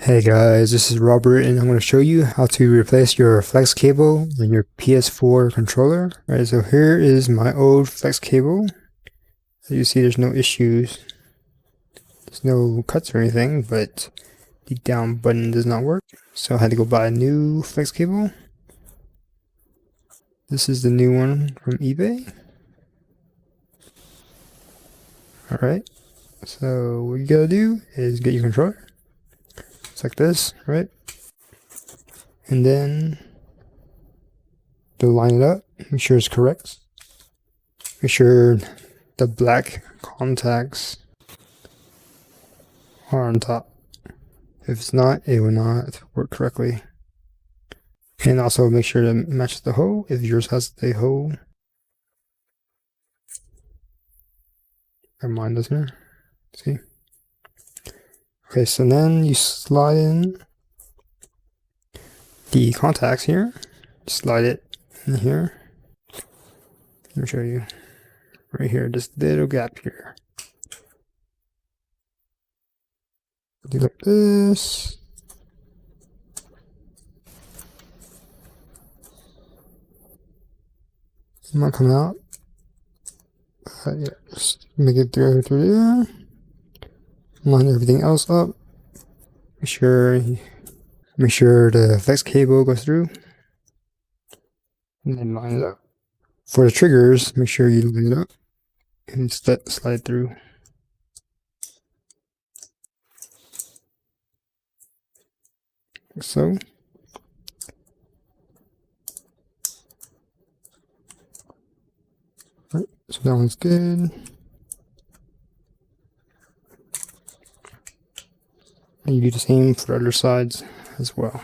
Hey guys, this is Robert and I'm going to show you how to replace your flex cable in your PS4 controller. Alright, so here is my old flex cable. As you see, there's no issues. There's no cuts or anything, but the down button does not work. So I had to go buy a new flex cable. This is the new one from eBay. Alright, so what you gotta do is get your controller. It's like this, right? And then to line it up, make sure it's correct. Make sure the black contacts are on top. If it's not, it will not work correctly. And also make sure to match the hole if yours has a hole. And mine doesn't. See? Okay, so then you slide in the contacts here. Slide it in here. Let me show you. Right here, this little gap here. Do like this. It might come out. Yeah, just make it through there. Line everything else up. Make sure the flex cable goes through. And then line it up. For the triggers, make sure you line it up and slide through. Like so. Alright, so that one's good. And you do the same for the other sides as well.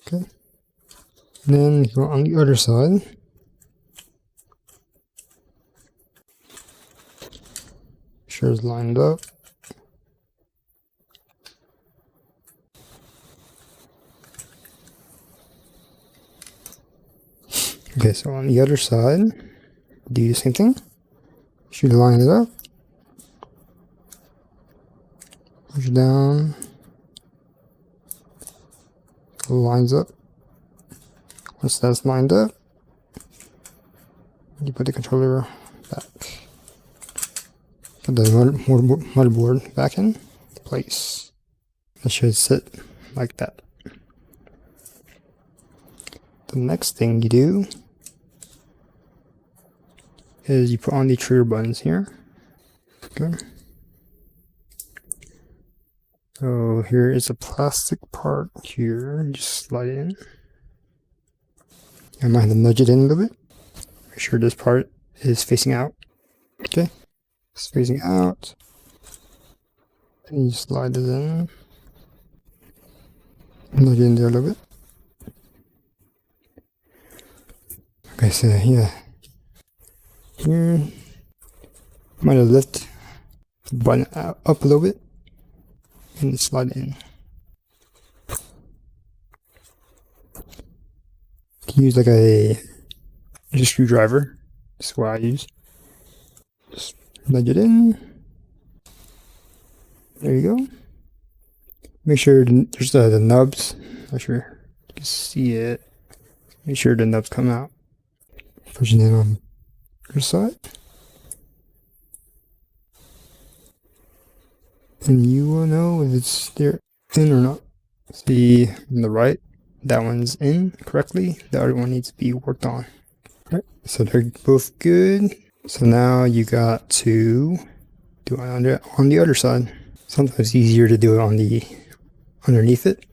Okay. And then go on the other side. Sure it's lined up. Okay, so on the other side, do the same thing. Should line it up. Push down. Lines up. Once that's lined up, you put the controller back. Put the motherboard back in place. It should sit like that. The next thing you do is you put on the trigger buttons here. Okay. So here is a plastic part here. Just slide it in. I might have to nudge it in a little bit. Make sure this part is facing out. Okay. It's facing out. And you slide it in. Nudge it in there a little bit. Okay, so yeah. Here. Might have lift the button up a little bit. And slide it in. You can use like a screwdriver. That's what I use. Just nudge it in. There you go. Make sure there's the nubs. Not sure you can see it. Make sure the nubs come out. Pushing it on your side. And you will know if it's there in or not. See on the right, that one's in correctly. The other one needs to be worked on. Alright, so they're both good. So now you got to do it on the other side. Sometimes it's easier to do it on the underneath it.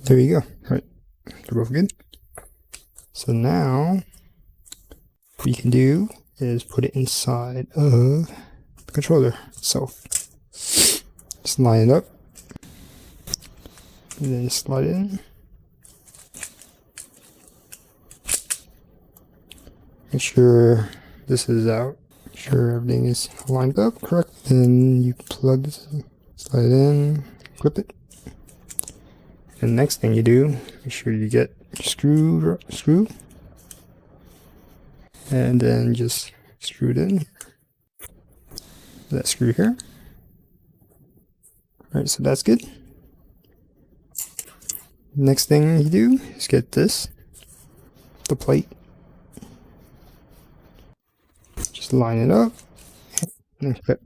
There you go. Alright, they're both good. So now what you can do is put it inside of the controller itself. Just line it up. And then slide it in. Make sure this is out. Make sure everything is lined up correct. And you plug this, slide it in, clip it. And the next thing you do, make sure you get your screw, and then just screw it in. That screw here. Alright, so that's good. Next thing you do is get this, the plate. Just line it up and clip.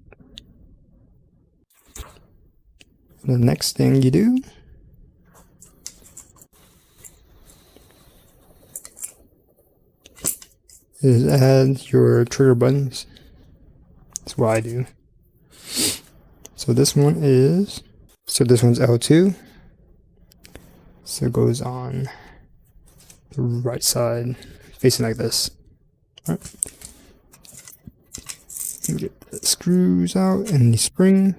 The next thing you do is add your trigger buttons. That's what I do. So this one's L2. So it goes on the right side, facing like this. All right. Get the screws out and the spring.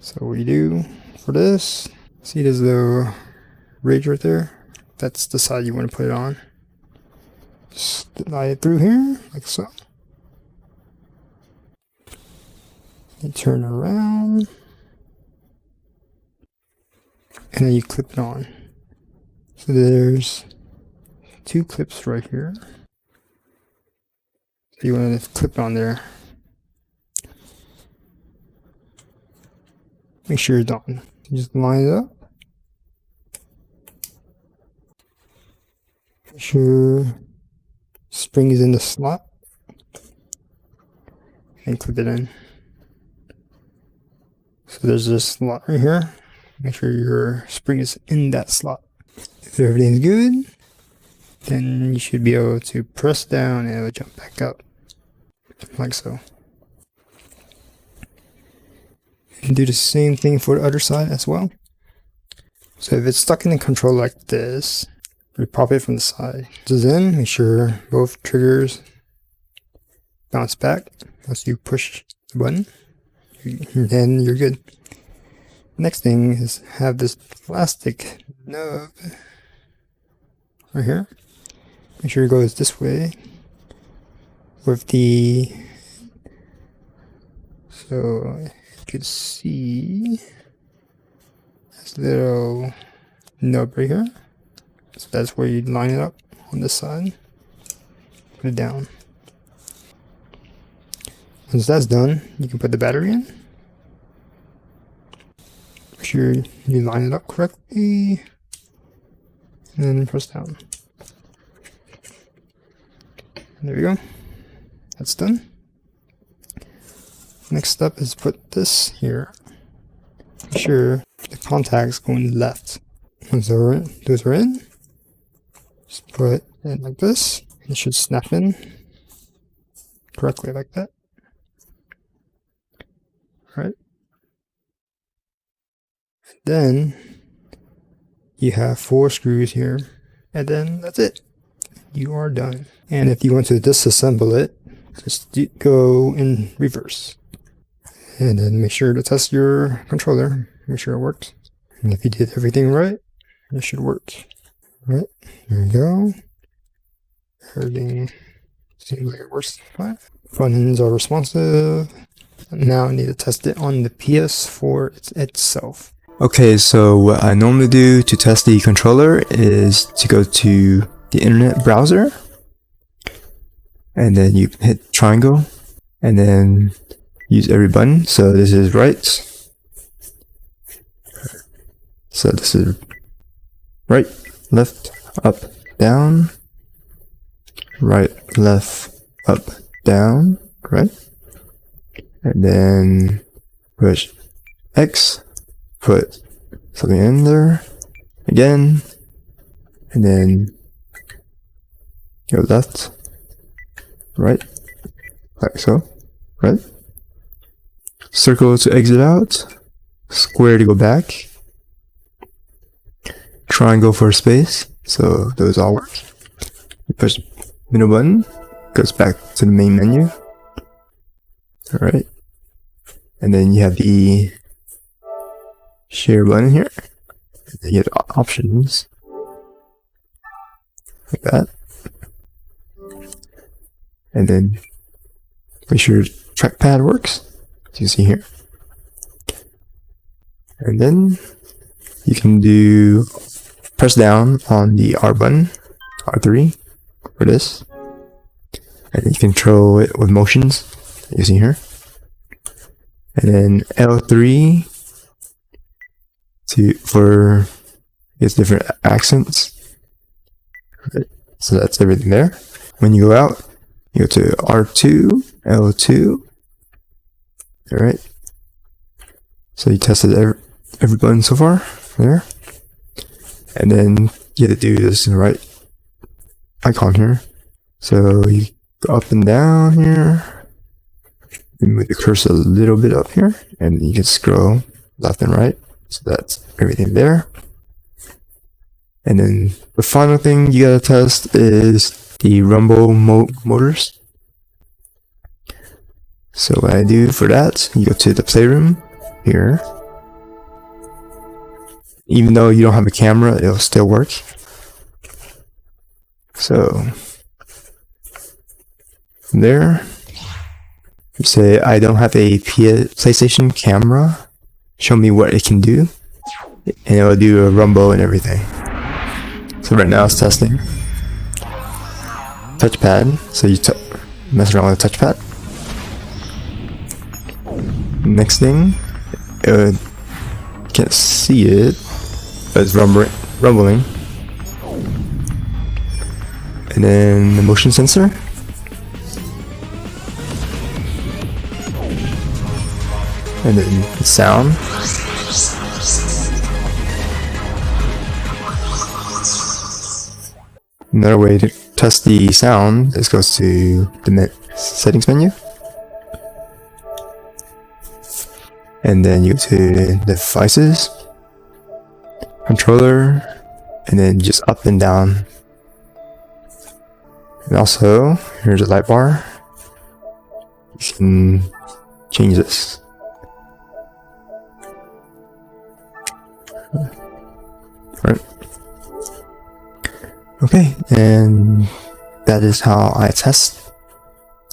So what you do for this, see there's the ridge right there? That's the side you want to put it on. Slide it through here, like so. You turn around. And then you clip it on. So there's 2 clips right here. So you want to clip on there. Make sure you're done. You just line it up. Make sure spring is in the slot. And clip it in. So there's this slot right here. Make sure your spring is in that slot. If everything's good, then you should be able to press down and it will jump back up. Like so. And do the same thing for the other side as well. So if it's stuck in the control like this, we pop it from the side. So then make sure both triggers bounce back as you push the button. Then you're good. Next thing is have this plastic nub right here. Make sure it goes this way with the, so you can see this little nub right here. So that's where you line it up on this side. Put it down. Once that's done, you can put the battery in. Make sure you line it up correctly. And then press down. There we go. That's done. Next step is put this here. Make sure the contacts going left. Once those are in, just put it like this. It should snap in correctly like that. Right. Then you have 4 screws here, and then that's it. You are done. And if you want to disassemble it, just go in reverse. And then make sure to test your controller, make sure it works. And if you did everything right, it should work. All right, there we go. Everything seems like it works fine. Buttons are responsive. Now I need to test it on the PS4 itself. Okay, so what I normally do to test the controller is to go to the internet browser, and then you hit triangle, and then use every button. So this is right. So this is right, left, up, down, right, left, up, down, right? And then push X, put something in there again, and then go left, right, like so, right? Circle to exit out, square to go back, triangle for space, so those all work. You push middle button, goes back to the main menu. Alright, and then you have the share button here, and then you get options like that. and then make sure trackpad works, as you see here. And then you can press down on the R button, R3 for this, and you control it with motions, as you see here. And then L3 for its different accents. Right. So that's everything there. When you go out, you go to R2, L2. Alright. So you tested every button so far. There. And then you have to do this in the right icon here. So you go up and down here. You move the cursor a little bit up here. And you can scroll left and right. So that's everything there. And then the final thing you gotta test is the rumble motors. So what I do for that, you go to the playroom here. Even though you don't have a camera, it'll still work. So from there, you say, I don't have a PlayStation camera. Show me what it can do. And it'll do a rumble and everything. So right now it's testing. Touchpad, so you mess around with the touchpad. Next thing, can't see it, but it's rumbling. And then the motion sensor. And then the sound. Another way to test the sound is goes to the settings menu. And then you go to devices, controller, and then just up and down. And also, here's a light bar. You can change this. Right. Okay, and that is how I test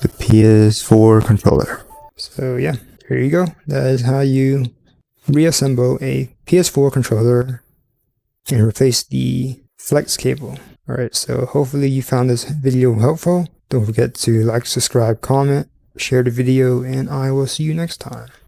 the PS4 controller. So yeah, here you go. That is how you reassemble a PS4 controller and replace the flex cable. Alright, so hopefully you found this video helpful. Don't forget to like, subscribe, comment, share the video, and I will see you next time.